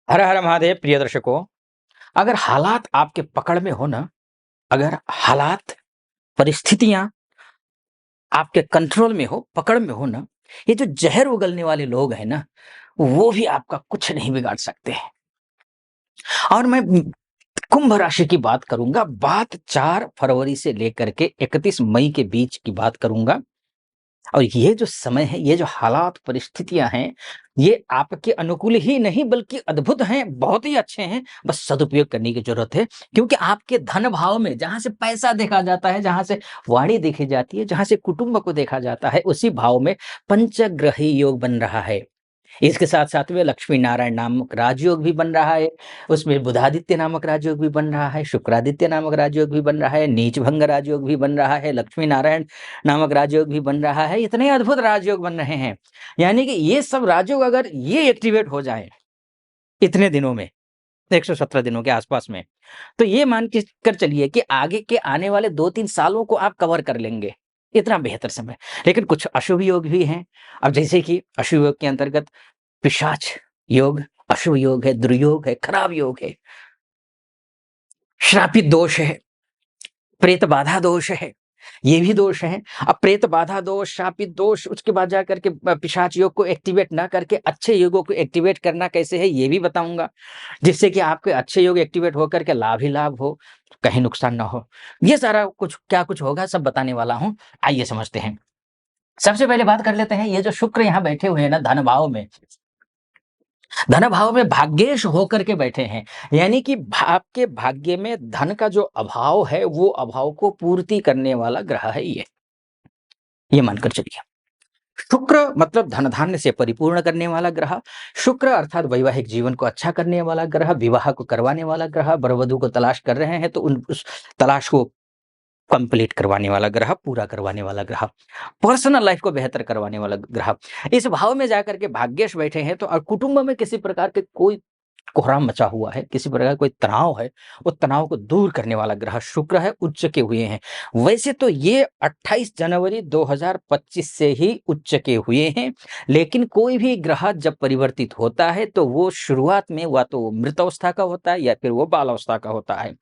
हर हर महादेव प्रिय दर्शकों। अगर हालात आपके पकड़ में हो ना, अगर हालात परिस्थितियां आपके कंट्रोल में हो, पकड़ में हो ना, ये जो जहर उगलने वाले लोग हैं ना, वो भी आपका कुछ नहीं बिगाड़ सकते हैं। और मैं कुंभ राशि की बात करूंगा। बात 4 फरवरी से लेकर के 31 मई के बीच की बात करूंगा। और ये जो समय है, ये जो हालात परिस्थितियां हैं, ये आपके अनुकूल ही नहीं बल्कि अद्भुत हैं, बहुत ही अच्छे हैं। बस सदुपयोग करने की जरूरत है, क्योंकि आपके धन भाव में जहां से पैसा देखा जाता है, जहां से वाणी देखी जाती है, जहां से कुटुंब को देखा जाता है, उसी भाव में पंचग्रही योग बन रहा है। इसके साथ साथ में लक्ष्मी नारायण नामक राजयोग भी बन रहा है। उसमें बुधादित्य नामक राजयोग भी बन रहा है, शुक्रादित्य नामक राजयोग भी बन रहा है, नीच भंग राजयोग भी बन रहा है, लक्ष्मी नारायण नामक राजयोग भी बन रहा है। इतने अद्भुत राजयोग बन रहे हैं, यानी कि ये सब राजयोग अगर ये एक्टिवेट हो जाए इतने दिनों में, 117 दिनों के आसपास में, तो ये मान के कर चलिए कि आगे के आने वाले 2-3 सालों को आप कवर कर लेंगे। इतना बेहतर समय। लेकिन कुछ अशुभ योग भी हैं। अब जैसे कि अशुभ योग के अंतर्गत पिशाच योग, अशुभ योग है, दुर्योग है, खराब योग है, श्रापित दोष है, प्रेत बाधा दोष है, ये भी दोष है। अब प्रेत बाधा दोष, श्रापित दोष, उसके बाद जाकर के पिशाच योग को एक्टिवेट ना करके अच्छे योगों को एक्टिवेट करना कैसे है, ये भी बताऊंगा, जिससे कि आपके अच्छे योग एक्टिवेट होकर के लाभ ही लाभ हो, कहीं नुकसान ना हो। ये सारा कुछ क्या कुछ होगा सब बताने वाला हूं। आइए समझते हैं। सबसे पहले बात कर लेते हैं, ये जो शुक्र यहाँ बैठे हुए हैं ना धन भाव में, धन भाव में भाग्येश होकर के बैठे हैं। यानी कि आपके भाग्य में धन का जो अभाव है, वो अभाव को पूर्ति करने वाला ग्रह है ये मानकर चलिए। शुक्र मतलब धन धान्य से परिपूर्ण करने वाला ग्रह। शुक्र अर्थात वैवाहिक जीवन को अच्छा करने वाला ग्रह, विवाह को करवाने वाला ग्रह, वर-वधू को तलाश कर रहे हैं तो उस तलाश को कंप्लीट करवाने वाला ग्रह, पूरा करवाने वाला ग्रह, पर्सनल लाइफ को बेहतर करवाने वाला ग्रह। इस भाव में जाकर के भाग्येश बैठे हैं, तो कुटुंब में किसी प्रकार के कोई कोहराम मचा हुआ है, किसी प्रकार का कोई तनाव है, वो तनाव को दूर करने वाला ग्रह शुक्र है, उच्च के हुए हैं। वैसे तो ये 28 जनवरी 2025 से ही उच्च के हुए हैं, लेकिन कोई भी ग्रह जब परिवर्तित होता है तो वो शुरुआत में या तो मृत अवस्था का होता है या फिर वो बाल अवस्था का होता है।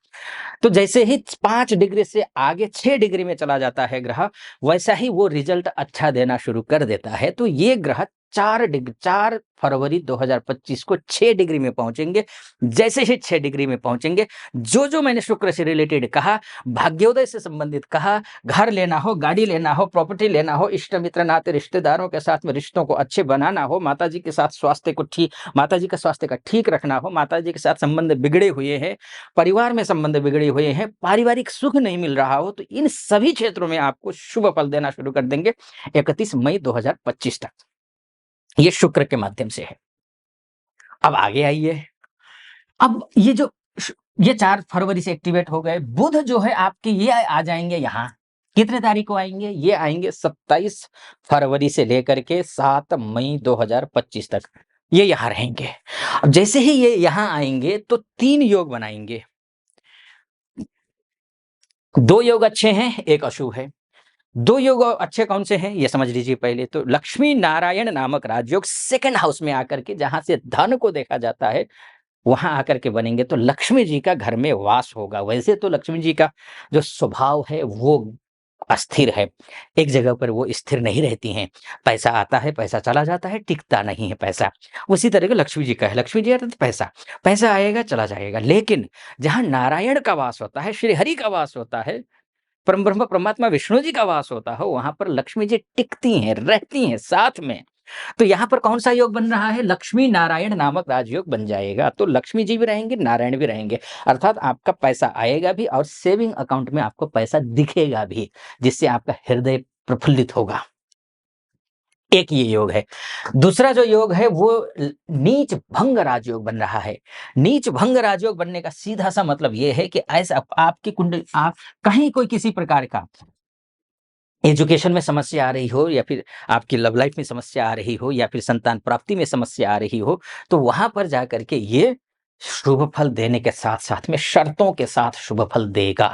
तो जैसे ही 5 डिग्री से आगे 6 डिग्री में चला जाता है ग्रह, वैसा ही वो रिजल्ट अच्छा देना शुरू कर देता है। तो ये ग्रह 4 फरवरी 2025 को 6 डिग्री में पहुंचेंगे। जैसे ही 6 डिग्री में पहुंचेंगे, जो मैंने शुक्र से रिलेटेड कहा, भाग्योदय से संबंधित कहा, घर लेना हो, गाड़ी लेना हो, प्रॉपर्टी लेना हो, इष्ट मित्र नाते रिश्तेदारों के साथ में रिश्तों को अच्छे बनाना हो, माताजी के साथ स्वास्थ्य को ठीक, माताजी का स्वास्थ्य का ठीक रखना हो, माताजी के साथ संबंध बिगड़े हुए हैं, परिवार में संबंध बिगड़े हुए हैं, पारिवारिक सुख नहीं मिल रहा हो, तो इन सभी क्षेत्रों में आपको शुभ फल देना शुरू कर देंगे 31 मई 2025 तक। ये शुक्र के माध्यम से है। अब आगे आइए। अब ये जो ये 4 फरवरी से एक्टिवेट हो गए। बुध जो है आपके ये आ जाएंगे यहाँ, कितने तारीख को आएंगे? ये आएंगे 27 फरवरी से लेकर के 7 मई 2025 तक, ये यहाँ रहेंगे। अब जैसे ही ये यहाँ आएंगे तो 3 योग बनाएंगे। 2 योग अच्छे हैं, 1 अशुभ है। 2 योग अच्छे कौन से हैं ये समझ लीजिए पहले तो। लक्ष्मी नारायण नामक राजयोग सेकंड हाउस में आकर के, जहां से धन को देखा जाता है, वहां आकर के बनेंगे तो लक्ष्मी जी का घर में वास होगा। वैसे तो लक्ष्मी जी का जो स्वभाव है वो अस्थिर है, एक जगह पर वो स्थिर नहीं रहती हैं। पैसा आता है, पैसा चला जाता है, टिकता नहीं है पैसा। उसी तरह का लक्ष्मी जी का है। लक्ष्मी जी अर्थात पैसा, पैसा आएगा चला जाएगा। लेकिन जहां नारायण का वास होता है, श्री हरि का वास होता है, परम ब्रह्म परमात्मा विष्णु जी का वास होता है, वहां पर लक्ष्मी जी टिकती हैं, रहती हैं साथ में। तो यहाँ पर कौन सा योग बन रहा है? लक्ष्मी नारायण नामक राजयोग बन जाएगा। तो लक्ष्मी जी भी रहेंगे, नारायण भी रहेंगे, अर्थात आपका पैसा आएगा भी और सेविंग अकाउंट में आपको पैसा दिखेगा भी, जिससे आपका हृदय प्रफुल्लित होगा। एक ये योग है। दूसरा जो योग है वो नीच भंग राजयोग बन रहा है। नीच भंग राजयोग बनने का सीधा सा मतलब ये है कि ऐसा आपकी कुंडली, आप कहीं कोई किसी प्रकार का एजुकेशन में समस्या आ रही हो, या फिर आपकी लव लाइफ में समस्या आ रही हो, या फिर संतान प्राप्ति में समस्या आ रही हो, तो वहां पर जाकर के ये शुभ फल देने के साथ साथ में शर्तों के साथ शुभ फल देगा।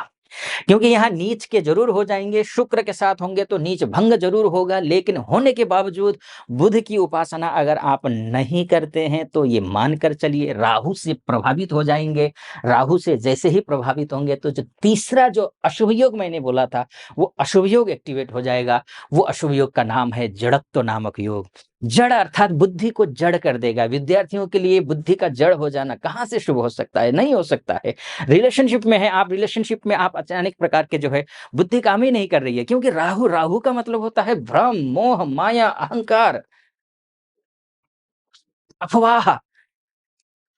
क्योंकि यहाँ नीच के जरूर हो जाएंगे, शुक्र के साथ होंगे तो नीच भंग जरूर होगा, लेकिन होने के बावजूद बुध की उपासना अगर आप नहीं करते हैं तो ये मानकर चलिए राहु से प्रभावित हो जाएंगे। राहु से जैसे ही प्रभावित होंगे तो जो तीसरा जो अशुभ योग मैंने बोला था वो अशुभ योग एक्टिवेट हो जाएगा। वो अशुभ योग का नाम है जड़त्व नामक योग। जड़ अर्थात बुद्धि को जड़ कर देगा। विद्यार्थियों के लिए बुद्धि का जड़ हो जाना कहाँ से शुभ हो सकता है? नहीं हो सकता है। रिलेशनशिप में है आप, रिलेशनशिप में आप अचानक प्रकार के जो है बुद्धि काम ही नहीं कर रही है, क्योंकि राहु, राहु का मतलब होता है भ्रम, मोह, माया, अहंकार, अफवाह।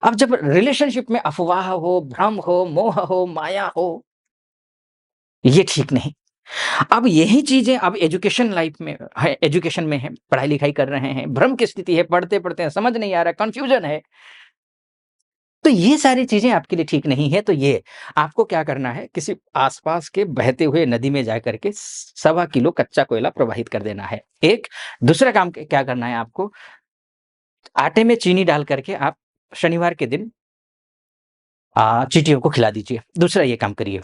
अब जब रिलेशनशिप में अफवाह हो, भ्रम हो, मोह हो, माया हो, ये ठीक नहीं। अब यही चीजें अब एजुकेशन लाइफ में है, एजुकेशन में है, पढ़ाई लिखाई कर रहे हैं, भ्रम की स्थिति है, पढ़ते पढ़ते समझ नहीं आ रहा, कंफ्यूजन है, तो ये सारी चीजें आपके लिए ठीक नहीं है। तो ये आपको क्या करना है, किसी आसपास के बहते हुए नदी में जाकर के 1.25 किलो कच्चा कोयला प्रवाहित कर देना है। एक दूसरा काम क्या करना है आपको, आटे में चीनी डाल करके आप शनिवार के दिन चींटियों को खिला दीजिए। दूसरा ये काम करिए।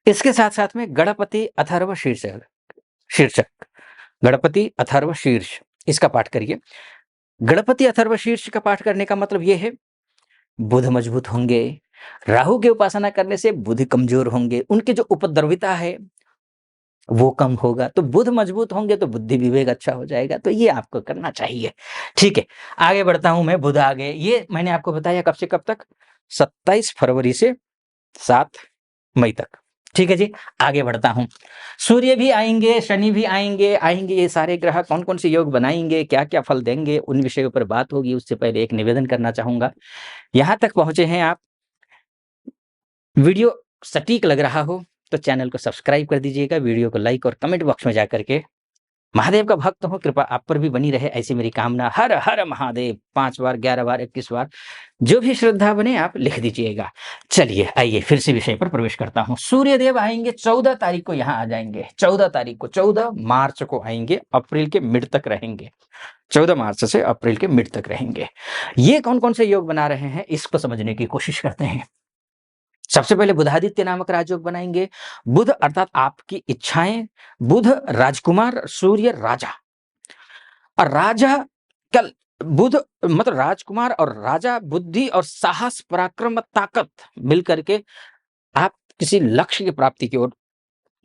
इसके साथ साथ में गणपति अथर्व शीर्षक, गणपति अथर्व शीर्ष, इसका पाठ करिए। गणपति अथर्व शीर्ष का पाठ करने का मतलब ये है बुध मजबूत होंगे। राहु की उपासना करने से बुध कमजोर होंगे, उनकी जो उपद्रविता है वो कम होगा। तो बुध मजबूत होंगे तो बुद्धि विवेक अच्छा हो जाएगा। तो ये आपको करना चाहिए। ठीक है, आगे बढ़ता हूं मैं। बुध आगे, ये मैंने आपको बताया कब से कब तक, 27 फरवरी से 7 मई तक। ठीक है जी, आगे बढ़ता हूं। सूर्य भी आएंगे, शनि भी आएंगे। ये सारे ग्रह कौन कौन से योग बनाएंगे, क्या क्या फल देंगे, उन विषयों पर बात होगी। उससे पहले एक निवेदन करना चाहूंगा, यहां तक पहुंचे हैं आप, वीडियो सटीक लग रहा हो तो चैनल को सब्सक्राइब कर दीजिएगा, वीडियो को लाइक और कमेंट बॉक्स में जाकर के महादेव का भक्त हो, कृपा आप पर भी बनी रहे, ऐसी मेरी कामना। हर हर महादेव 5 बार, 11 बार, 21 बार, जो भी श्रद्धा बने आप लिख दीजिएगा। चलिए आइए फिर से विषय पर प्रवेश करता हूं। सूर्यदेव आएंगे 14 तारीख को, यहाँ आ जाएंगे 14 तारीख को, 14 मार्च को आएंगे, अप्रैल के मिड तक रहेंगे। 14 मार्च से अप्रैल के मिड तक रहेंगे। ये कौन कौन से योग बना रहे हैं इसको समझने की कोशिश करते हैं। सबसे पहले बुधादित्य नामक राजयोग बनाएंगे। बुध अर्थात आपकी इच्छाएं, बुध राजकुमार, सूर्य राजा। और राजा कल, बुध मतलब राजकुमार और राजा, बुद्धि और साहस, पराक्रम, ताकत मिलकर के आप किसी लक्ष्य की प्राप्ति की ओर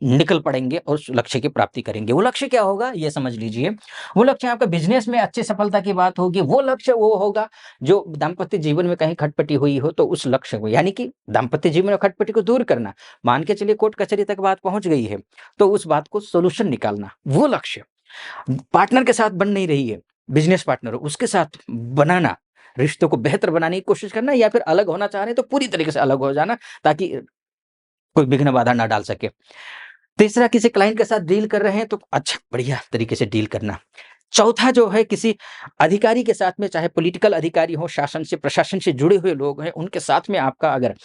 निकल पड़ेंगे और उस लक्ष्य की प्राप्ति करेंगे। वो लक्ष्य क्या होगा ये समझ लीजिए। वो लक्ष्य आपका बिजनेस में अच्छी सफलता की बात होगी। वो लक्ष्य वो होगा जो दाम्पत्य जीवन में कहीं खटपटी हुई हो तो उस लक्ष्य को, यानी कि दाम्पत्य जीवन में खटपटी को दूर करना। मान के चलिए कोर्ट कचहरी तक बात पहुंच गई है तो उस बात को सोल्यूशन निकालना, वो लक्ष्य। पार्टनर के साथ बन नहीं रही है, बिजनेस पार्टनर उसके साथ बनाना, रिश्तों को बेहतर बनाने की कोशिश करना, या फिर अलग होना चाह रहे हैं तो पूरी तरीके से अलग हो जाना ताकि कोई विघ्न बाधा ना डाल सके। तीसरा, किसी क्लाइंट के साथ डील कर रहे हैं तो अच्छा बढ़िया तरीके से डील करना। चौथा जो है, किसी अधिकारी के साथ में, चाहे पॉलिटिकल अधिकारी हो, शासन से प्रशासन से जुड़े हुए लोग हैं, उनके साथ में आपका अगर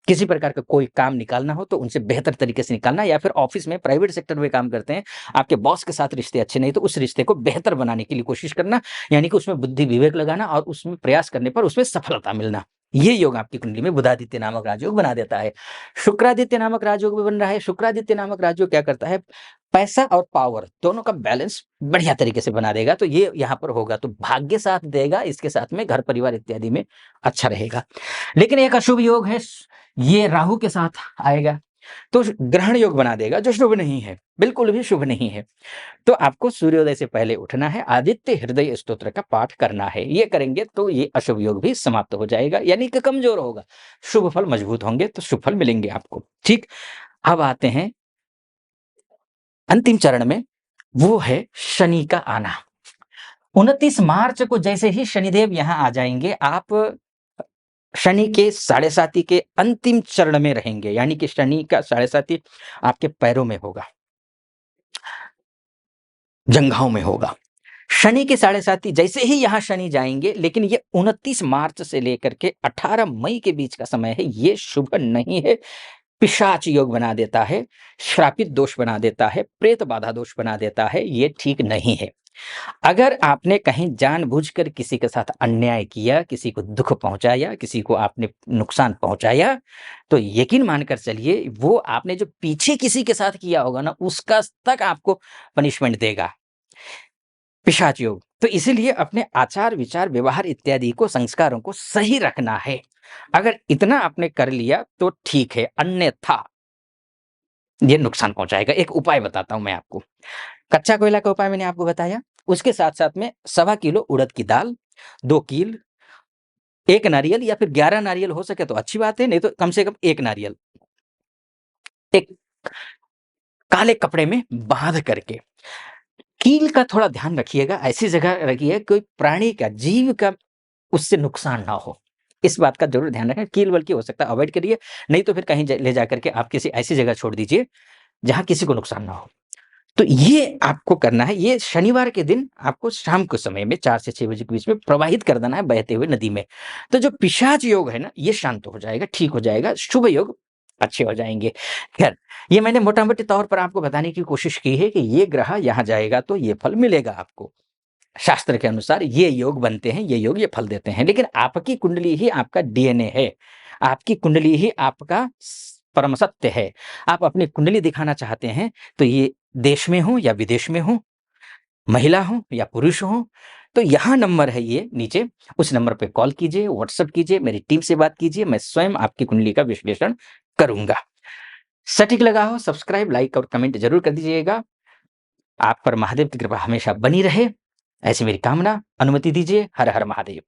किसी प्रकार का कोई काम निकालना हो तो उनसे बेहतर तरीके से निकालना। या फिर ऑफिस में प्राइवेट सेक्टर में काम करते हैं, आपके बॉस के साथ रिश्ते अच्छे नहीं तो उस रिश्ते को बेहतर बनाने के लिए कोशिश करना, यानी कि उसमें बुद्धि विवेक लगाना और उसमें प्रयास करने पर उसमें सफलता मिलना। ये योग आपकी कुंडली में बुधादित्य नामक राजयोग बना देता है। शुक्रादित्य नामक राजयोग भी बन रहा है। शुक्रादित्य नामक राजयोग क्या करता है, पैसा और पावर दोनों का बैलेंस बढ़िया तरीके से बना देगा। तो ये यहाँ पर होगा तो भाग्य साथ देगा, इसके साथ में घर परिवार इत्यादि में अच्छा रहेगा। लेकिन एक अशुभ योग है, ये राहु के साथ आएगा तो ग्रहण योग बना देगा, जो शुभ नहीं है, बिल्कुल भी शुभ नहीं है। तो आपको सूर्योदय से पहले उठना है, आदित्य हृदय स्तोत्र का पाठ करना है। ये करेंगे तो ये अशुभ योग भी समाप्त हो जाएगा, यानी कि कमजोर होगा, शुभ फल मजबूत होंगे तो शुभ फल मिलेंगे आपको। ठीक, अब आते हैं अंतिम चरण में, वो है शनि का आना। 29 मार्च को जैसे ही शनिदेव यहां आ जाएंगे, आप शनि के 7.5 के अंतिम चरण में रहेंगे, यानी कि शनि का 7.5 आपके पैरों में होगा, जंघाओं में होगा। शनि के 7.5 जैसे ही यहां शनि जाएंगे, लेकिन ये 29 मार्च से लेकर के 18 मई के बीच का समय है, ये शुभ नहीं है। पिशाच योग बना देता है, श्रापित दोष बना देता है, प्रेत बाधा दोष बना देता है, ये ठीक नहीं है। अगर आपने कहीं जानबूझकर किसी के साथ अन्याय किया, किसी को दुःख पहुँचाया, किसी को आपने नुकसान पहुँचाया, तो यकीन मानकर चलिए वो आपने जो पीछे किसी के साथ किया होगा ना, उसका तक आपको पनिशमेंट देगा पिशाच योग। तो इसीलिए अपने आचार, विचार, व्यवहार इत्यादि को, संस्कारों को सही रखना है। अगर इतना आपने कर लिया तो ठीक है, अन्यथा ये नुकसान पहुँचाएगा। एक उपाय बताता हूँ मैं आपको। कच्चा कोयला का उपाय मैंने आपको बताया, उसके साथ-साथ में सवा किलो उड़द की दाल, 2 कील, 1 नारियल या फिर 11 नारियल हो सके तो अच्छी बात है, नहीं तो कम से कम 1 नारियल, एक काले कपड़े में बाँध करके, कील का थोड़ा ध्यान रखिएगा, ऐसी जगह रखिए कोई प्राणी का, जीव का उससे नुकसान ना हो। इस बात का ज़रूर ध्यान रखें, कील बल्कि हो सकता है अवॉइड करिए, नहीं तो फिर कहीं ज ले जाकर के आप किसी ऐसी जगह छोड़ दीजिए, जहाँ किसी को नुकसान ना हो। तो ये आपको करना है, ये शनिवार के दिन आपको शाम के समय में 4 से 6 बजे के बीच में प्रवाहित कर देना है बहते हुए नदी में। तो जो पिशाच योग है ना, ये शांत हो जाएगा, ठीक हो जाएगा, शुभ योग अच्छे हो जाएँगे। ख़ैर, ये मैंने मोटा-मोटी तौर पर आपको बताने की कोशिश की है कि ये ग्रह यहाँ जाएगा तो ये फल मिलेगा आपको। शास्त्र के अनुसार ये योग बनते हैं, ये योग ये फल देते हैं। लेकिन आपकी कुंडली ही आपका डीएनए है। आपकी कुंडली ही आपका परम सत्य है। आप अपनी कुंडली दिखाना चाहते हैं, तो ये देश में हो या विदेश में हो, महिला हो या पुरुष हो, तो यहाँ नंबर है ये नीचे, उस नंबर पे कॉल कीजिए, व्हाट्सएप कीजिए, मेरी टीम से बात कीजिए, मैं स्वयं आपकी कुंडली का विश्लेषण करूँगा। सटीक लगा हो, सब्सक्राइब, लाइक और कमेंट ज़रूर कर दीजिएगा। आप पर महादेव की कृपा हमेशा बनी रहे, ऐसी मेरी कामना। अनुमति दीजिए। हर हर महादेव।